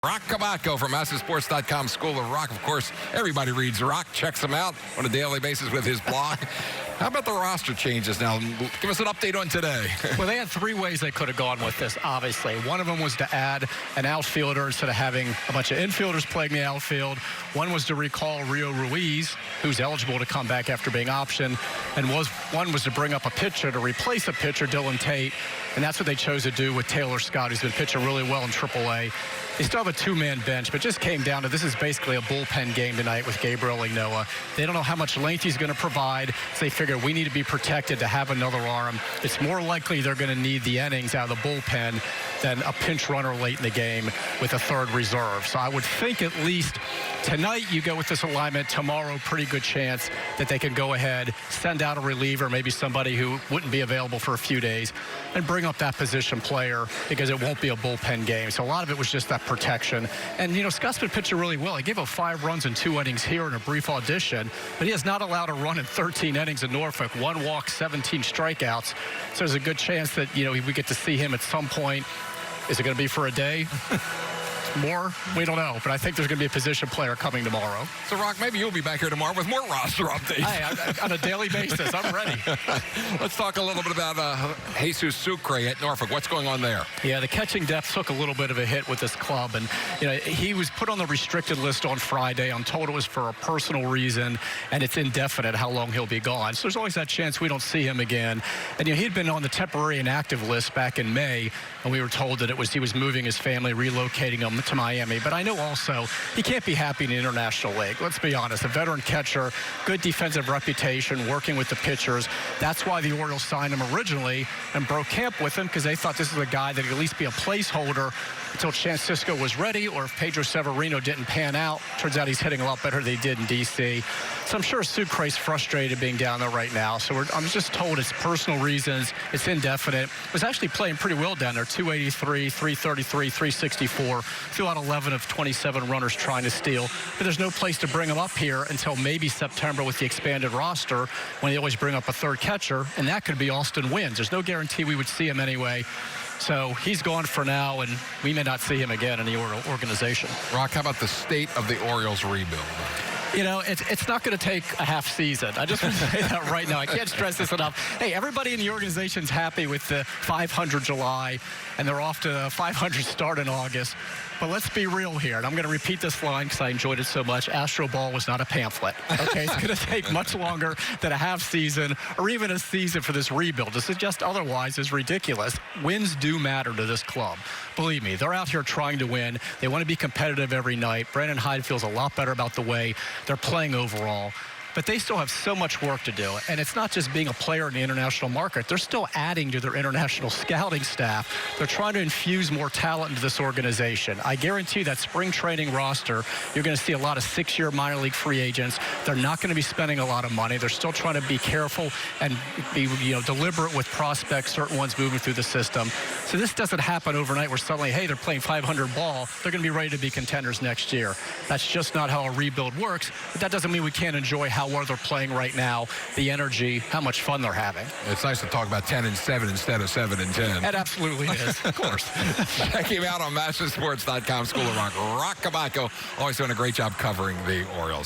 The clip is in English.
Roch Kubatko from MASNsports.com, School of Rock. Of course, everybody reads Roch, checks him out on a daily basis with his blog. How about the roster changes now? Give us an update on today. Well, they had three ways they could have gone with this, obviously. One of them was to add an outfielder instead of having a bunch of infielders playing the outfield. One was to recall Rio Ruiz, who's eligible to come back after being optioned. And one was to bring up a pitcher to replace a pitcher, Dylan Tate. And that's what they chose to do with Taylor Scott, who's been pitching really well in AAA. They still have a two-man bench, but just came down to this is basically a bullpen game tonight with Gabriel Noah. They don't know how much length he's going to provide, so they figure we need to be protected to have another arm. It's more likely they're going to need the innings out of the bullpen than a pinch runner late in the game with a third reserve. So I would think at least tonight you go with this alignment. Tomorrow, pretty good chance that they can go ahead, send out a reliever, maybe somebody who wouldn't be available for a few days, and bring up that position player because it won't be a bullpen game. So a lot of it was just that protection. And, you know, Scott's been pitching really well. He gave up 5 runs in 2 innings here in a brief audition, but he has not allowed a run in 13 innings in Norfolk. 1 walk, 17 strikeouts. So there's a good chance that, you know, we get to see him at some point. Is it going to be for a day? More? We don't know, but I think there's going to be a position player coming tomorrow. So, Roch, maybe you'll be back here tomorrow with more roster updates. Hey, on a daily basis, I'm ready. Let's talk a little bit about Jesus Xtra at Norfolk. What's going on there? Yeah, the catching depth took a little bit of a hit with this club, and you know he was put on the restricted list on Friday. I'm told it was for a personal reason, and it's indefinite how long he'll be gone. So there's always that chance we don't see him again. And you know he'd been on the temporary inactive list back in May, and we were told that he was moving his family, relocating him to Miami. But I know also he can't be happy in the International League. Let's be honest. A veteran catcher, good defensive reputation, working with the pitchers. That's why the Orioles signed him originally and broke camp with him, because they thought this was a guy that could at least be a placeholder until Chance Sisco was ready, or if Pedro Severino didn't pan out. Turns out he's hitting a lot better than he did in D.C. So I'm sure Xtra's frustrated being down there right now. So I'm just told it's personal reasons. It's indefinite. Was actually playing pretty well down there. 283, 333, 364. Threw out 11 of 27 runners trying to steal. But there's no place to bring him up here until maybe September with the expanded roster, when they always bring up a third catcher, and that could be Austin Wynns. There's no guarantee we would see him anyway. So he's gone for now, and we may not see him again in the organization. Roch, how about the state of the Orioles rebuild? You know, it's not going to take a half season. I just want to say that right now. I can't stress this enough. Hey, everybody in the organization's happy with the 500 July, and they're off to a 500 start in August. But let's be real here, and I'm going to repeat this line because I enjoyed it so much. Astro Ball was not a pamphlet. Okay, it's going to take much longer than a half season or even a season for this rebuild. To suggest otherwise is ridiculous. Wins do matter to this club. Believe me, they're out here trying to win. They want to be competitive every night. Brandon Hyde feels a lot better about the way they're playing overall. But they still have so much work to do. And it's not just being a player in the international market. They're still adding to their international scouting staff. They're trying to infuse more talent into this organization. I guarantee that spring training roster, you're going to see a lot of 6-year minor league free agents. They're not going to be spending a lot of money. They're still trying to be careful and be deliberate with prospects, certain ones moving through the system. So this doesn't happen overnight where suddenly, hey, they're playing 500 ball. They're going to be ready to be contenders next year. That's just not how a rebuild works. But that doesn't mean we can't enjoy how well they're playing right now, the energy, how much fun they're having. It's nice to talk about 10-7 instead of 7-10. It absolutely is, of course. Check him out on MASNsports.com, School of Rock. Roch Kubatko, always doing a great job covering the Orioles.